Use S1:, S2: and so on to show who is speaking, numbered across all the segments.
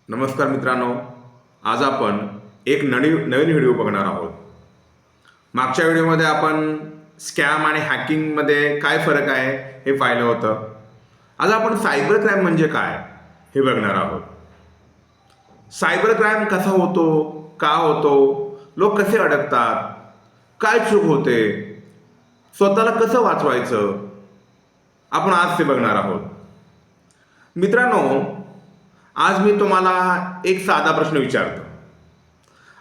S1: नमस्कार मित्रांनो, आज आपण एक नवीन व्हिडिओ बघणार आहोत. मागच्या व्हिडिओमध्ये आपण स्कॅम आणि हॅकिंगमध्ये काय फरक आहे हे पाहिलं होतं. आज आपण सायबर क्राईम म्हणजे काय हे बघणार आहोत. सायबर क्राईम कसा होतो, का होतो, लोक कसे अडकतात, काय चूक होते, स्वतःला कसं वाचवायचं, आपण आज ते बघणार आहोत. मित्रांनो, आज मी तुम्हाला एक साधा प्रश्न विचारतो.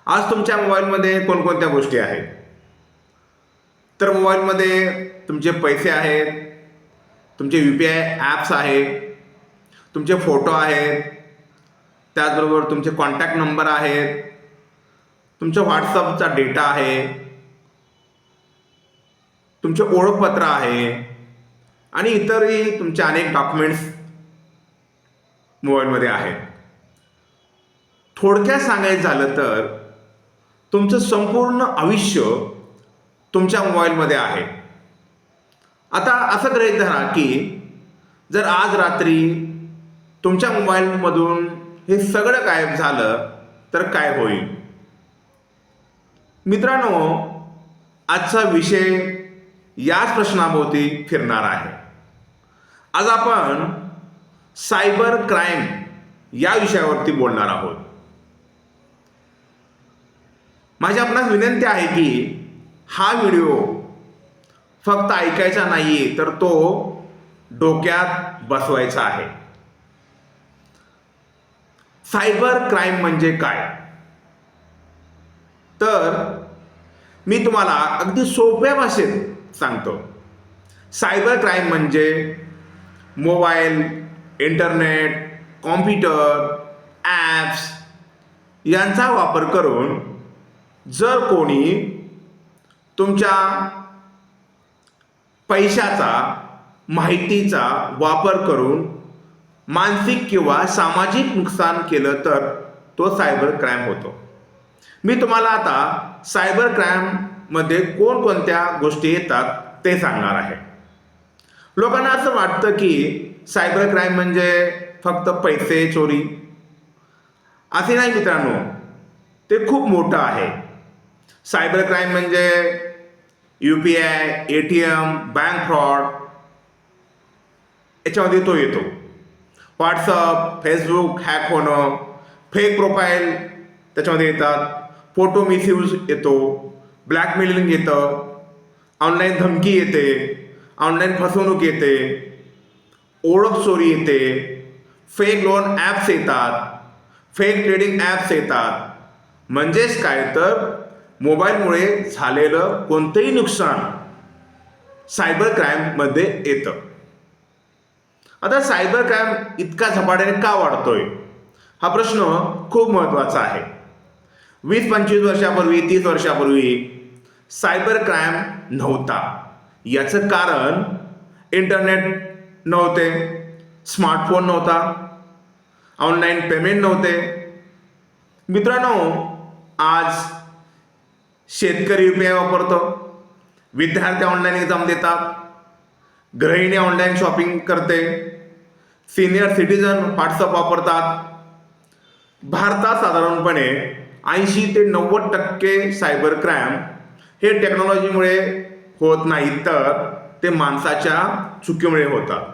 S1: आज तुमच्या मोबाईलमध्ये कोणकोणत्या गोष्टी आहेत? तर मोबाईलमध्ये तुमचे पैसे आहेत, तुमचे UPI ॲप्स आहेत, तुमचे फोटो आहेत, त्याचबरोबर तुमचे कॉन्टॅक्ट नंबर आहेत, तुमच्या व्हॉट्सअपचा डेटा आहे, तुमचे ओळखपत्र आहे आणि इतरही तुमचे अनेक डॉक्युमेंट्स मोबाईलमध्ये आहेत. थोडक्यात सांगायचं झालं तर तुमचं संपूर्ण आयुष्य तुमच्या मोबाईलमध्ये आहे. आता असं गृहीत धरा की जर आज रात्री तुमच्या मोबाईलमधून हे सगळं गायब झालं तर काय होईल? मित्रांनो, आजचा विषय याच प्रश्नाभोवती फिरणार आहे. आज आपण सायबर क्राईम या विषयावरती बोलणार आहोत. माझी आपणास विनंती आहे की हा व्हिडिओ फक्त ऐकायचा नाही तर तो डोक्यात बसवायचा आहे. सायबर क्राईम म्हणजे काय? तर मी तुम्हाला अगदी सोप्या भाषेत सांगतो. सायबर क्राईम म्हणजे मोबाईल, इंटरनेट, कॉम्प्युटर, ॲप्स यांचा वापर करून जर कोणी तुमच्या पैशाचा, माहितीचा वापर करून मानसिक किंवा सामाजिक नुकसान केलं तर तो सायबर क्राईम होतो. मी तुम्हाला आता सायबर क्राईममध्ये कोणकोणत्या गोष्टी येतात ते सांगणार आहे. लोकांना असं वाटतं की सायबर क्राईम म्हणजे फक्त पैसे चोरी. असे नाही मित्रांनो, ते खूप मोठं आहे. सायबर क्राईम म्हणजे UPI, ATM, बँक फ्रॉड याच्यामध्ये तो येतो. व्हॉट्सअप, फेसबुक हॅक होणं, फेक प्रोफाईल त्याच्यामध्ये येतात, फोटो मिसयूज येतो, ब्लॅकमेलिंग येतं, ऑनलाईन धमकी येते, ऑनलाईन फसवणूक येते, ओळख चोरी येते, फेक लोन ॲप्स येतात, फेक ट्रेडिंग ॲप्स येतात. म्हणजेच काय तर मोबाईलमुळे झालेलं कोणतंही नुकसान सायबर क्राईममध्ये येतं. आता सायबर क्राईम इतका झपाट्याने का वाढतोय हा प्रश्न खूप महत्त्वाचा आहे. 20-25 वर्षापूर्वी, 30 वर्षापूर्वी सायबर क्राईम नव्हता. याचं कारण इंटरनेट नव्हते, स्मार्टफोन नव्हता, ऑनलाईन पेमेंट नव्हते. मित्रांनो, आज शेतकरी UPI वापरतो, विद्यार्थी ऑनलाईन एक्झाम देतात, गृहिणी ऑनलाईन शॉपिंग करते, सिनियर सिटीजन व्हॉट्सअप वापरतात. भारतात साधारणपणे 80 ते 90% सायबर क्राईम हे टेक्नॉलॉजीमुळे होत नाही तर ते माणसाच्या चुकीमुळे होतात.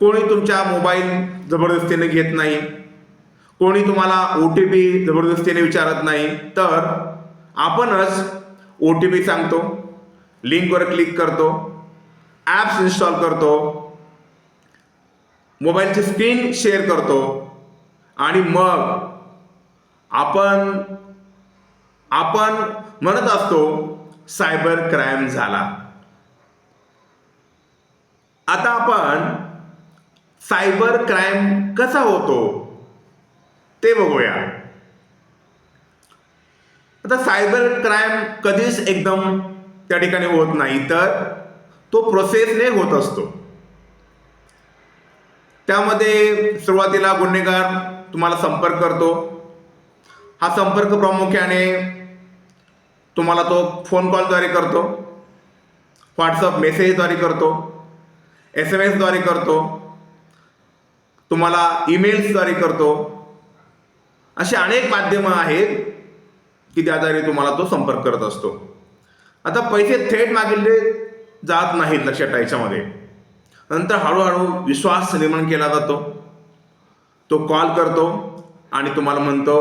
S1: कोणी तुमच्या मोबाईल जबरदस्तीने घेत नाही, कोणी तुम्हाला OTP जबरदस्तीने विचारत नाही, तर आपणच OTP सांगतो, लिंकवर क्लिक करतो, ॲप्स इन्स्टॉल करतो, मोबाईलची स्क्रीन शेअर करतो आणि मग आपण म्हणत असतो सायबर क्राईम झाला. आता आपण सायबर क्राईम कसा होतो ते बघूया. आता सायबर क्राईम कधीच एकदम त्या ठिकाणी होत नाही, तर तो प्रोसेसने होत असतो. त्यामध्ये सुरुवातीला गुन्हेगार तुम्हाला संपर्क करतो. हा संपर्क प्रामुख्याने तुम्हाला तो फोन कॉलद्वारे करतो, व्हॉट्सअप मेसेजद्वारे करतो, SMS द्वारे करतो, तुम्हाला ईमेल्सद्वारे करतो अशी अनेक माध्यमं आहेत की त्याद्वारे तुम्हाला तो संपर्क करत असतो. आता पैसे थेट मागितले जात नाहीत लक्षात याच्यामध्ये. नंतर हळूहळू विश्वास निर्माण केला जातो. तो कॉल करतो आणि तुम्हाला म्हणतो,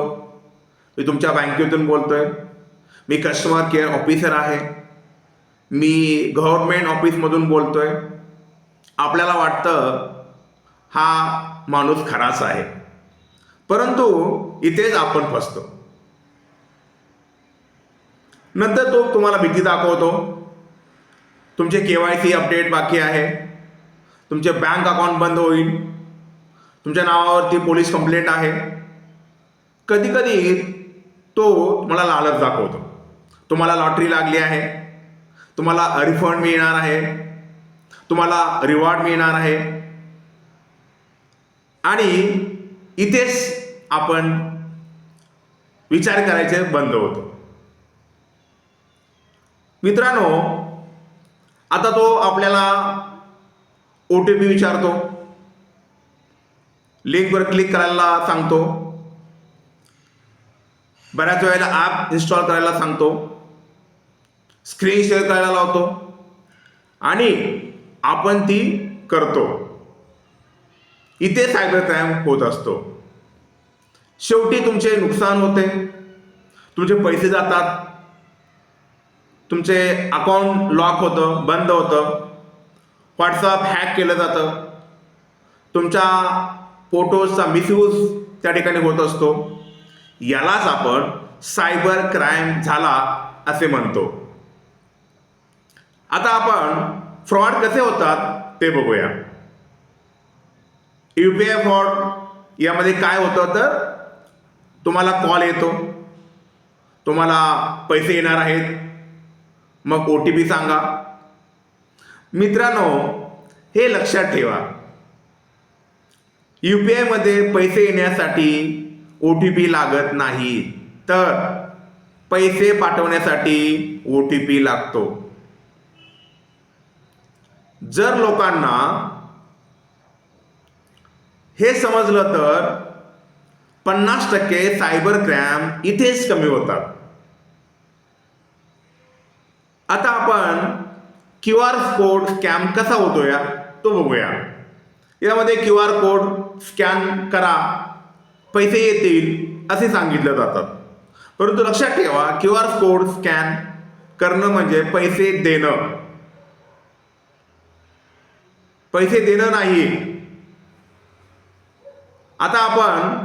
S1: मी तुमच्या बँकेतून बोलतोय, मी कस्टमर केअर ऑफिसर आहे, मी गव्हर्नमेंट ऑफिसमधून बोलतोय. आपल्याला वाटतं हा माणूस खराच आहे, परंतु इथेच आपण फसतो. नंतर तो तुम्हाला भीती दाखवतो, तुमचे KYC अपडेट बाकी आहे, तुमचे बँक अकाउंट बंद होईल, तुमच्या नावावरती पोलीस कंप्लेंट आहे. कधी कधी तो तुम्हाला लालच दाखवतो, तुम्हाला लॉटरी लागली आहे, तुम्हाला रिफंड मिळणार आहे, तुम्हाला रिवॉर्ड मिळणार आहे. आणि इथेच आपण विचार करायचे बंद होतो. मित्रांनो, आता तो आपल्याला OTP विचारतो, लिंकवर क्लिक करायला सांगतो, बऱ्याच वेळेला ॲप इन्स्टॉल करायला सांगतो, स्क्रीन शेअर करायला लावतो आणि आपण ती करतो. इथे सायबर क्राईम होत असतो. शेवटी तुमचे नुकसान होते, तुमचे पैसे जातात, तुमचे अकाउंट लॉक होतं, बंद होतं, व्हॉट्सअप हॅक केलं जातं, तुमच्या फोटोजचा मिसयूज त्या ठिकाणी होत असतो. यालाच आपण सायबर क्राईम झाला असे म्हणतो. आता आपण फ्रॉड कसे होतात ते बघूया. UPI फ्रॉड यामध्ये काय होतं तर तुम्हाला कॉल येतो, तुम्हाला पैसे येणार आहेत, मग OTP सांगा. मित्रांनो, हे लक्षात ठेवा, UPI मध्ये पैसे येण्यासाठी OTP लागत नाही, तर पैसे पाठवण्यासाठी OTP लागतो. जर लोकांना हे समजलं तर 50% सायबर क्राईम इथेच कमी होतात. आता आपण QR कोड स्कॅन कसा होतो तो बघूया. यामध्ये QR कोड स्कॅन करा, पैसे येतील असे सांगितलं जातात. परंतु लक्षात ठेवा, QR कोड स्कॅन करणं म्हणजे पैसे देणं, पैसे देणं नाही. आता आपण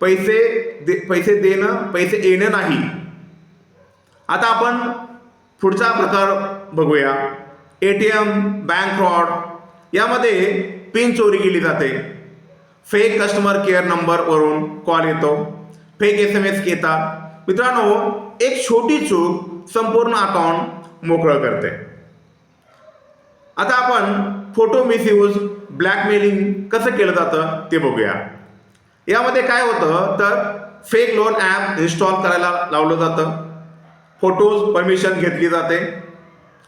S1: पैसे देणं, पैसे येणं नाही. आता आपण पुढचा प्रकार बघूया, ATM, बँक फ्रॉड. यामध्ये पिन चोरी केली जाते, फेक कस्टमर केअर नंबरवरून कॉल येतो, फेक SMS येतात. मित्रांनो, एक छोटी चूक संपूर्ण अकाउंट मोकळं करते. आता आपण फोटो मिसयूज, ब्लॅकमेलिंग कसं केलं जातं ते बघूया. यामध्ये काय होतं तर फेक लोन ॲप इन्स्टॉल करायला लावलं जातं, फोटोज परमिशन घेतली जाते,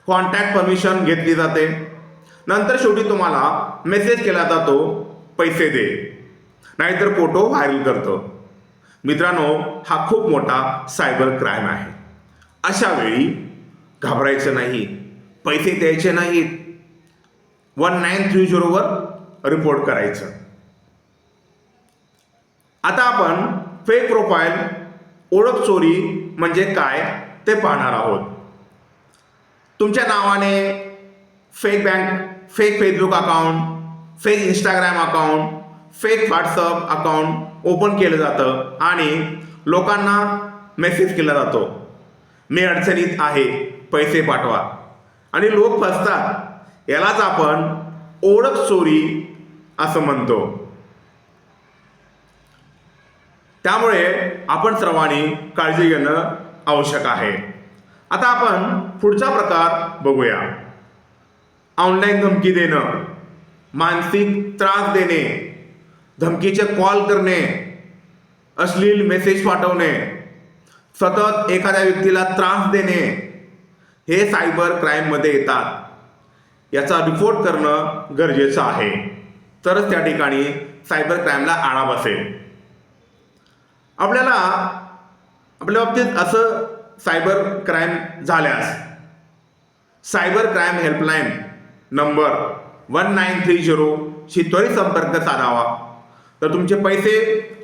S1: कॉन्टॅक्ट परमिशन घेतली जाते. नंतर शेवटी तुम्हाला मेसेज केला जातो, पैसे दे, नाहीतर फोटो व्हायरल करतो. मित्रांनो, हा खूप मोठा सायबर क्राईम आहे. अशा वेळी घाबरायचं नाही, पैसे द्यायचे नाहीत, 1930 वर रिपोर्ट करायचं. आता आपण फेक प्रोफाईल, ओळख चोरी म्हणजे काय ते पाहणार आहोत. तुमच्या नावाने fake bank, fake Facebook account, fake Instagram account, fake WhatsApp account open केलं जातं आणि लोकांना मेसेज केला जातो, मी अडचणीत आहे, पैसे पाठवा. आणि लोक फसतात. यालाच आपण ओळख चोरी असं म्हणतो. त्यामुळे आपण सर्वांनी काळजी घेणं आवश्यक आहे. आता आपण पुढचा प्रकार बघूया. ऑनलाईन धमकी देणं, मानसिक त्रास देणे, धमकीचे कॉल करणे, अश्लील मेसेज पाठवणे, सतत एखाद्या व्यक्तीला त्रास देणे, हे सायबर क्राईममध्ये येतात. याचा रिपोर्ट करणं गरजेचं आहे, तरच त्या ठिकाणी सायबर क्राईमला आळा बसेल. आपल्याला आपल्या बाबतीत असं सायबर क्राईम झाल्यास सायबर क्राईम हेल्पलाईन नंबर 1930 शी त्वरित संपर्क साधावा. तर तुमचे पैसे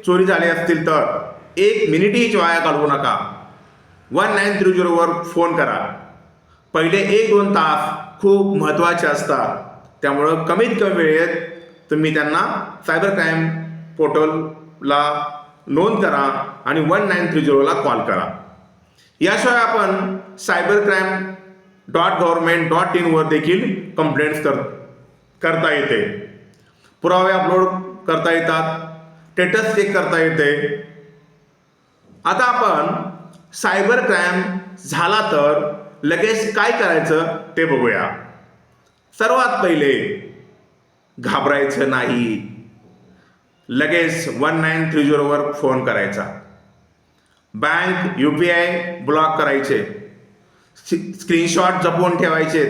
S1: चोरी झाले असतील तर 1 मिनिटही वाया घालवू नका. 1930 वर फोन करा. पहिले 1-2 तास खूप महत्त्वाचे असतात, त्यामुळं कमीत कमी वेळेत तुम्ही त्यांना सायबर क्राईम पोर्टलला नोंद करा आणि 1930ला कॉल करा. याशिवाय आपण cybercrime.government.in वर देखील कंप्लेंट्स करता येते. पुरावे अपलोड करता येतात, स्टेटस चेक करता येते. आता आपण सायबर क्राईम झाला तर लगेच काय करायचं ते बघूया. सर्वात पहिले घाबरायचं नाही, लगेच 1930 वर फोन करायचा. बँक UPI ब्लॉक करायचे, स्क्रीनशॉट जपून ठेवायचे,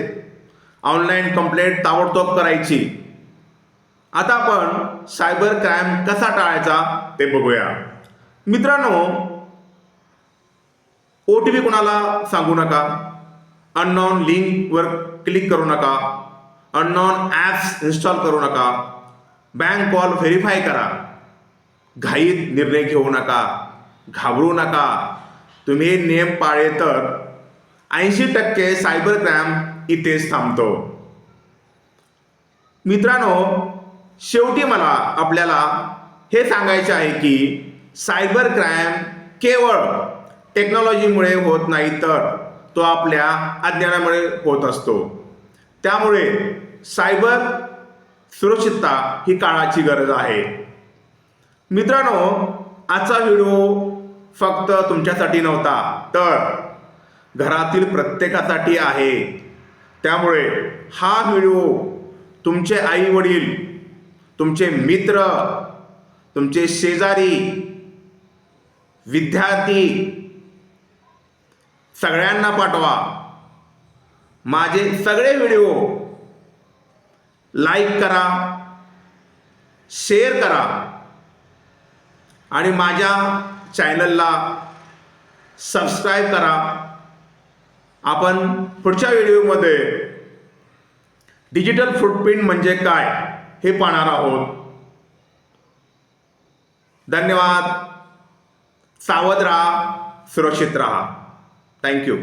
S1: ऑनलाईन कंप्लेंट ताबडतोब करायची. आता आपण सायबर क्राईम कसा टाळायचा ते बघूया. मित्रांनो, OTP कोणाला सांगू नका, अननोन लिंकवर क्लिक करू नका, अननोन ॲप्स इन्स्टॉल करू नका, बँक कॉल व्हेरीफाय करा, घाईत निर्णय घेऊ नका, घाबरू नका. तुम्ही हे नियम पाळले तर 80% सायबर क्राईम इथेच थांबतो. मित्रांनो, शेवटी मला आपल्याला हे सांगायचे आहे की सायबर क्राईम केवळ टेक्नॉलॉजीमुळे होत नाही, तर तो आपल्या अज्ञानामुळे होत असतो. त्यामुळे सायबर सुरक्षितता ही काळाची गरज आहे. मित्रांनो, आजचा व्हिडिओ फक्त तुमच्यासाठी नव्हता, तर घरातील प्रत्येकासाठी आहे. त्यामुळे हा व्हिडिओ तुमचे आई वडील, तुमचे मित्र, तुमचे शेजारी, विद्यार्थी सगळ्यांना पाठवा. माझे सगळे व्हिडिओ लाईक करा, शेअर करा आणि माझ्या चॅनलला सबस्क्राईब करा. आपण पुढच्या व्हिडिओमध्ये डिजिटल फुटप्रिंट म्हणजे काय हे पाहणार आहोत. धन्यवाद. सावध राहा, सुरक्षित राहा. थँक्यू.